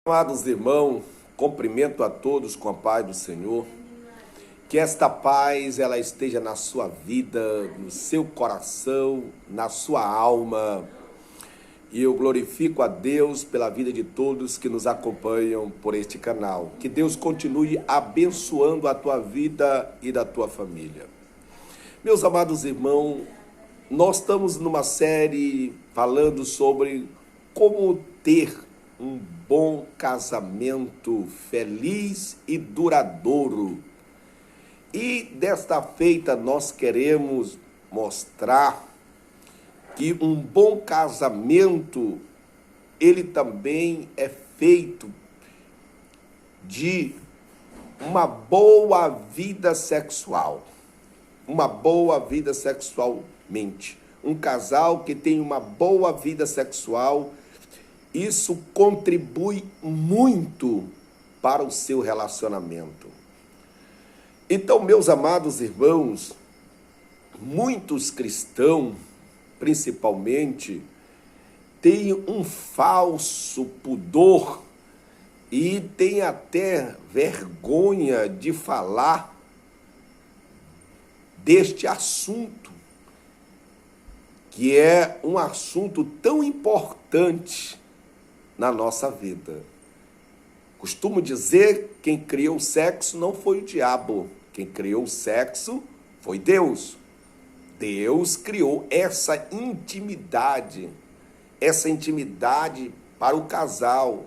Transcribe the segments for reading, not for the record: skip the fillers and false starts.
Amados irmãos, cumprimento a todos com a paz do Senhor. Que esta paz ela esteja na sua vida, no seu coração, na sua alma. E eu glorifico a Deus pela vida de todos que nos acompanham por este canal. Que Deus continue abençoando a tua vida e da tua família. Meus amados irmãos, nós estamos numa série falando sobre como ter um bom casamento feliz e duradouro. E desta feita nós queremos mostrar que um bom casamento, ele também é feito de uma boa vida sexual. Uma boa vida sexualmente. Um casal que tem uma boa vida sexual, isso contribui muito para o seu relacionamento. Então, meus amados irmãos, muitos cristãos, principalmente, têm um falso pudor e têm até vergonha de falar deste assunto, que é um assunto tão importante na nossa vida. Costumo dizer, quem criou o sexo não foi o diabo, quem criou o sexo foi Deus. Deus criou essa intimidade para o casal.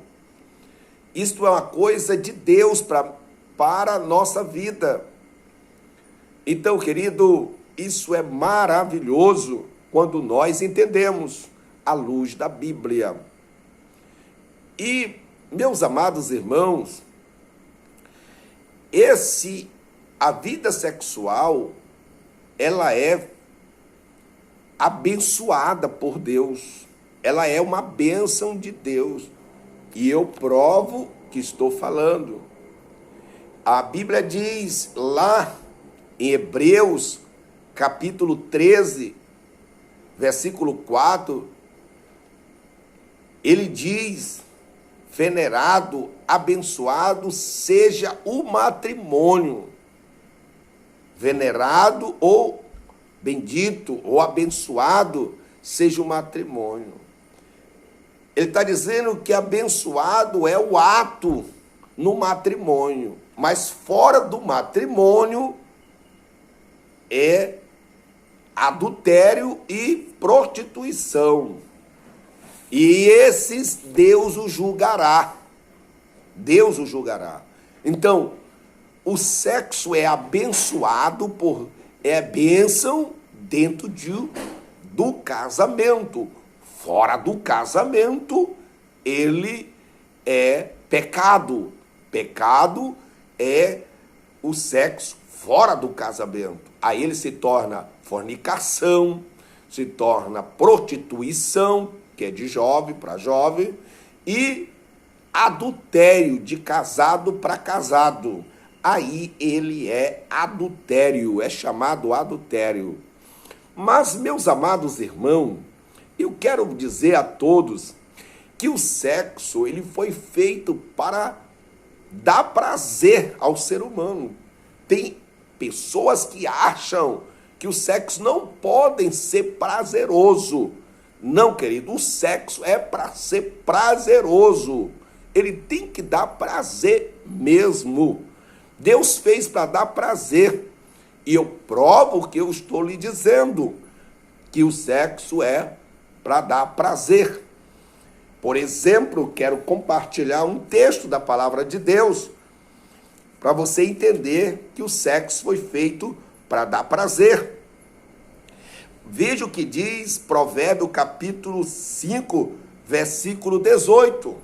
Isto é uma coisa de Deus para a nossa vida. Então, querido, isso é maravilhoso quando nós entendemos à luz da Bíblia. E, meus amados irmãos, a vida sexual, ela é abençoada por Deus. Ela é uma bênção de Deus. E eu provo que estou falando. A Bíblia diz lá em Hebreus, capítulo 13, versículo 4, ele diz: venerado, abençoado seja o matrimônio. Venerado ou bendito ou abençoado seja o matrimônio. Ele está dizendo que abençoado é o ato no matrimônio, mas fora do matrimônio é adultério e prostituição. E esses Deus o julgará. Deus o julgará. Então, o sexo é abençoado é bênção dentro do casamento. Fora do casamento, ele é pecado. Pecado é o sexo fora do casamento. Aí ele se torna fornicação, se torna prostituição, que é de jovem para jovem, e adultério, de casado para casado. Aí ele é adultério, é chamado adultério. Mas, meus amados irmãos, eu quero dizer a todos que o sexo, ele foi feito para dar prazer ao ser humano. Tem pessoas que acham que o sexo não pode ser prazeroso. Não, querido, o sexo é para ser prazeroso. Ele tem que dar prazer mesmo. Deus fez para dar prazer. E eu provo que eu estou lhe dizendo que o sexo é para dar prazer. Por exemplo, quero compartilhar um texto da palavra de Deus para você entender que o sexo foi feito para dar prazer. Veja o que diz Provérbio capítulo 5, versículo 18.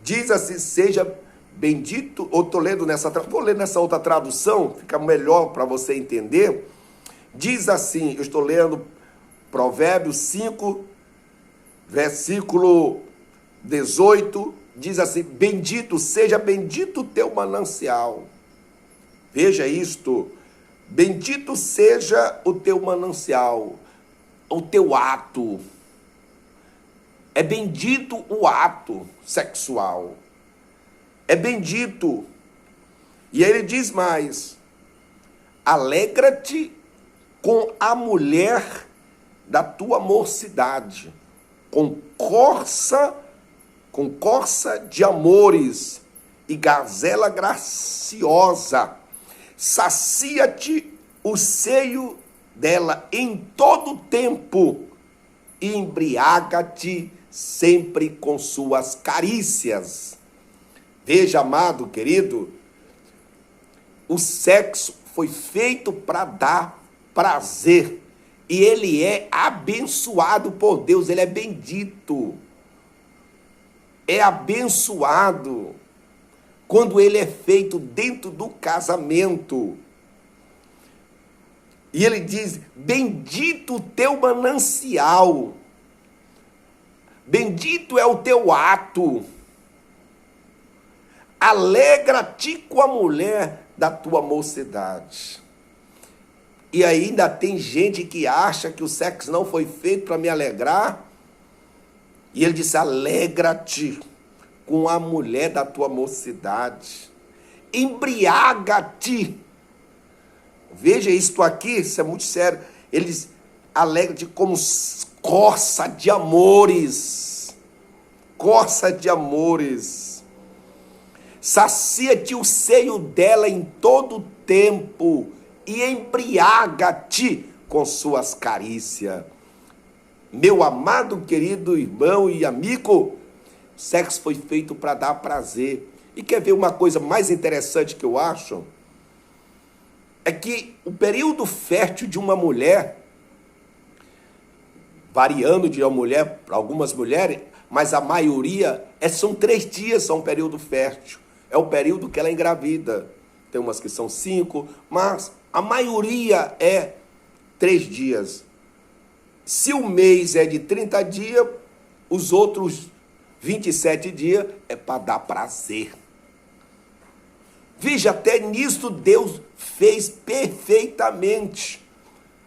Diz assim: seja bendito, ou vou ler nessa outra tradução, fica melhor para você entender. Diz assim, eu estou lendo Provérbios 5, versículo 18, diz assim: seja bendito o teu manancial. Veja isto, bendito seja o teu manancial, o teu ato. É bendito o ato sexual. É bendito. E aí ele diz mais: alegra-te com a mulher da tua mocidade, com corça de amores e gazela graciosa. Sacia-te o seio dela em todo tempo e embriaga-te sempre com suas carícias. Veja, amado, querido, o sexo foi feito para dar prazer. E ele é abençoado por Deus, ele é bendito. É abençoado quando ele é feito dentro do casamento. E ele diz: bendito o teu manancial, bendito é o teu ato. Alegra-te com a mulher da tua mocidade. E ainda tem gente que acha que o sexo não foi feito para me alegrar. E ele disse: alegra-te com a mulher da tua mocidade. Embriaga-te. Veja isto aqui, isso é muito sério. Ele diz: alegra-te como corça de amores. Corça de amores. Sacia-te o seio dela em todo o tempo e embriaga-te com suas carícias. Meu amado, querido irmão e amigo, o sexo foi feito para dar prazer. E quer ver uma coisa mais interessante que eu acho? É que o período fértil de uma mulher, variando de uma mulher para algumas mulheres, mas a maioria são 3 dias, são um período fértil. É o período que ela engravida. Tem umas que são 5, mas a maioria é 3 dias. Se o mês é de 30 dias, os outros 27 dias é para dar prazer. Veja, até nisso Deus fez perfeitamente.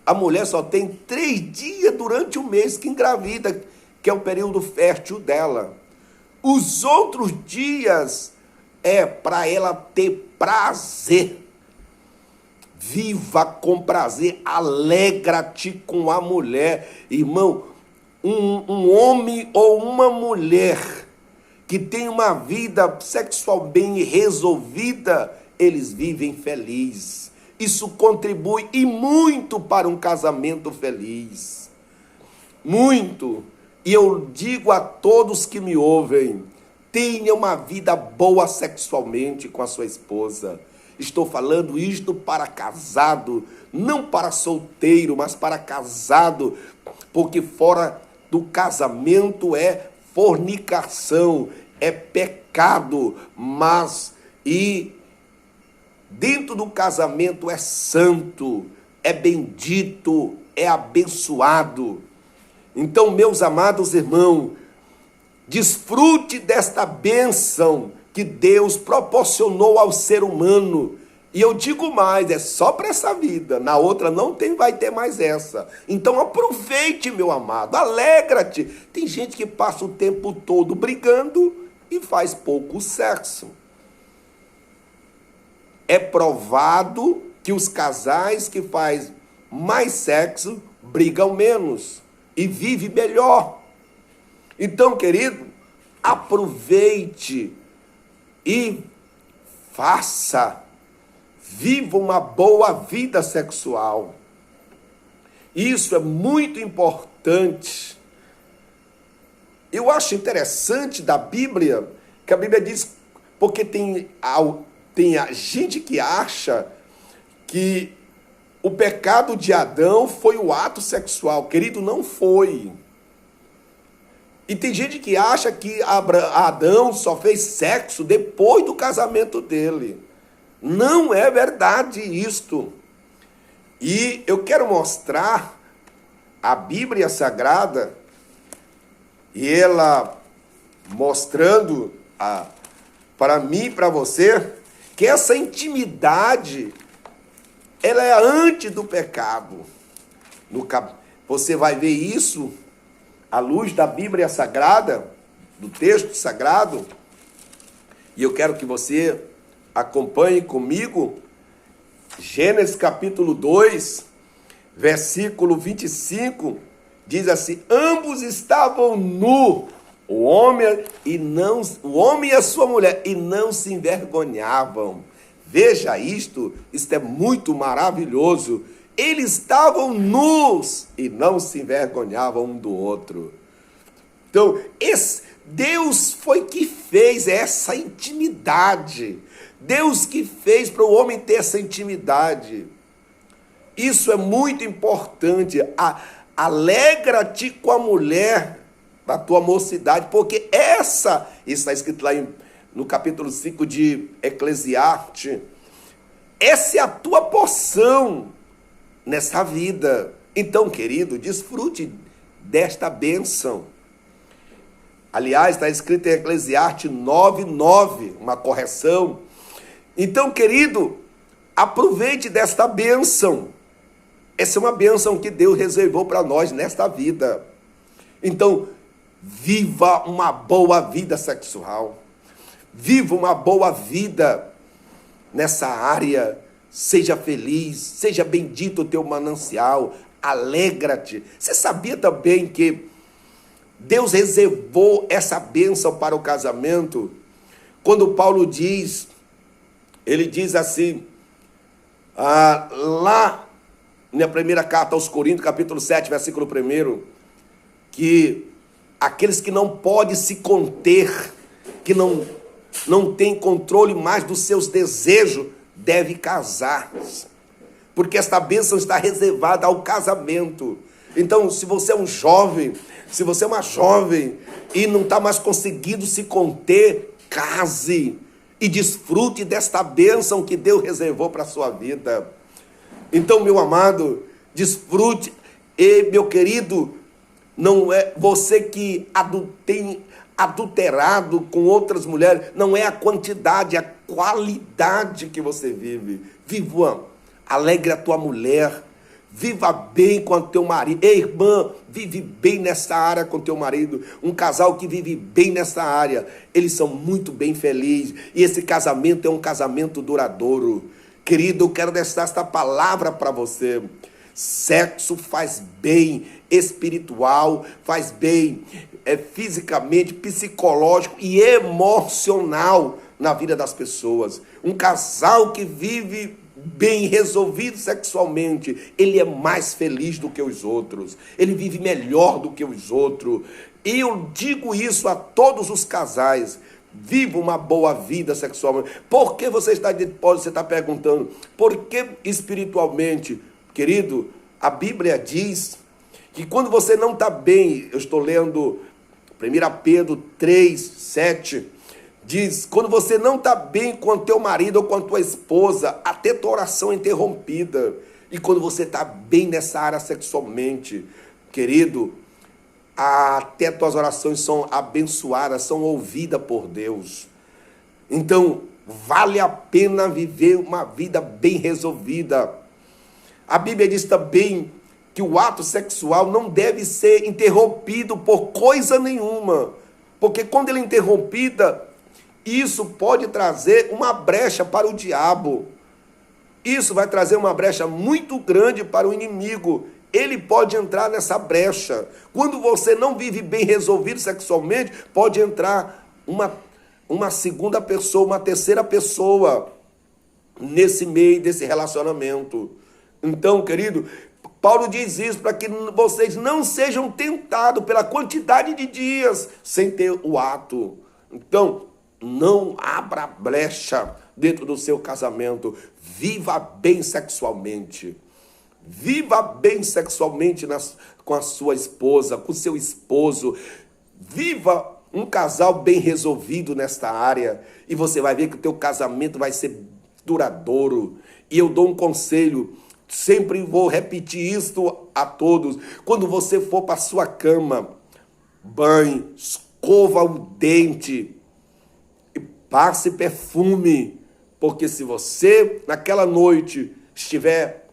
A mulher só tem 3 dias durante o mês que engravida, que é o período fértil dela. Os outros dias é para ela ter prazer. Viva com prazer, alegra-te com a mulher. Irmão, um homem ou uma mulher que tem uma vida sexual bem resolvida, eles vivem felizes. Isso contribui e muito para um casamento feliz. Muito. E eu digo a todos que me ouvem, tenha uma vida boa sexualmente com a sua esposa. Estou falando isto para casado, não para solteiro, mas para casado, porque fora do casamento é fornicação, é pecado, mas dentro do casamento é santo, é bendito, é abençoado. Então, meus amados irmãos, desfrute desta bênção que Deus proporcionou ao ser humano. E eu digo mais, é só para essa vida. Na outra não vai ter mais essa. Então aproveite, meu amado, alegra-te. Tem gente que passa o tempo todo brigando e faz pouco sexo. É provado que os casais que fazem mais sexo brigam menos e vivem melhor. Então, querido, aproveite e viva uma boa vida sexual. Isso é muito importante. Eu acho interessante da Bíblia, que a Bíblia diz, porque tem a gente que acha que o pecado de Adão foi o ato sexual. Querido, não foi. E tem gente que acha que Adão só fez sexo depois do casamento dele. Não é verdade isto. E eu quero mostrar a Bíblia Sagrada, e ela mostrando para mim e para você, que essa intimidade, ela é antes do pecado. Você vai ver isso à luz da Bíblia Sagrada, do texto sagrado, e eu quero que você acompanhe comigo Gênesis capítulo 2, versículo 25, diz assim: ambos estavam nus, o homem e a sua mulher, e não se envergonhavam. Veja isto é muito maravilhoso. Eles estavam nus e não se envergonhavam um do outro. Então, Deus foi que fez essa intimidade. Deus que fez para o homem ter essa intimidade. Isso é muito importante. Alegra-te com a mulher da tua mocidade, porque isso está escrito lá no capítulo 5 de Eclesiastes. Essa é a tua porção nessa vida. Então, querido, desfrute desta bênção. Aliás, está escrito em Eclesiastes 9:9, uma correção. Então, querido, aproveite desta bênção. Essa é uma bênção que Deus reservou para nós nesta vida. Então, viva uma boa vida sexual. Viva uma boa vida nessa área. Seja feliz, seja bendito o teu manancial. Alegra-te. Você sabia também que Deus reservou essa bênção para o casamento? Quando Paulo diz, ele diz assim, lá na primeira carta aos Coríntios, capítulo 7, versículo 1, que aqueles que não podem se conter, que não têm controle mais dos seus desejos, devem casar, porque esta bênção está reservada ao casamento. Então, se você é um jovem, se você é uma jovem e não está mais conseguindo se conter, case e desfrute desta bênção que Deus reservou para a sua vida. Então, meu amado, desfrute. E, meu querido, não é você que tem adulterado com outras mulheres, não é a quantidade, é a qualidade que você vive. Viva, alegre a tua mulher, viva bem com o teu marido. Ei, irmã, vive bem nessa área com o teu marido. Um casal que vive bem nessa área, eles são muito bem felizes. E esse casamento é um casamento duradouro. Querido, eu quero deixar esta palavra para você. Sexo faz bem espiritual, faz bem fisicamente, psicológico e emocional na vida das pessoas. Um casal que vive bem resolvido sexualmente, ele é mais feliz do que os outros, ele vive melhor do que os outros. E eu digo isso a todos os casais: viva uma boa vida sexualmente. Por que você está perguntando? Por que espiritualmente? Querido, a Bíblia diz que quando você não está bem, eu estou lendo 1 Pedro 3:7, diz, quando você não está bem com o teu marido ou com a tua esposa, até tua oração é interrompida. E quando você está bem nessa área sexualmente, querido, até tuas orações são abençoadas, são ouvidas por Deus. Então, vale a pena viver uma vida bem resolvida. A Bíblia diz também que o ato sexual não deve ser interrompido por coisa nenhuma, porque quando ele é interrompida, isso pode trazer uma brecha para o diabo. Isso vai trazer uma brecha muito grande para o inimigo. Ele pode entrar nessa brecha. Quando você não vive bem resolvido sexualmente, pode entrar uma segunda pessoa, uma terceira pessoa nesse meio desse relacionamento. Então, querido, Paulo diz isso para que vocês não sejam tentados pela quantidade de dias sem ter o ato. Então, não abra brecha dentro do seu casamento. Viva bem sexualmente. Viva bem sexualmente com a sua esposa, com o seu esposo. Viva um casal bem resolvido nesta área. E você vai ver que o teu casamento vai ser duradouro. E eu dou um conselho, sempre vou repetir isto a todos. Quando você for para a sua cama, banhe, escova o dente e passe perfume. Porque se você, naquela noite, estiver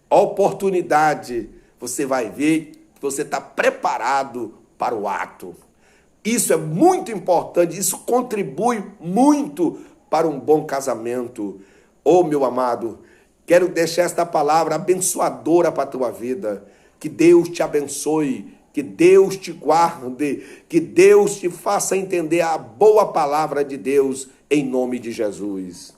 a oportunidade, você vai ver que você está preparado para o ato. Isso é muito importante, isso contribui muito para um bom casamento. Oh, meu amado, quero deixar esta palavra abençoadora para a tua vida. Que Deus te abençoe, que Deus te guarde, que Deus te faça entender a boa palavra de Deus, em nome de Jesus.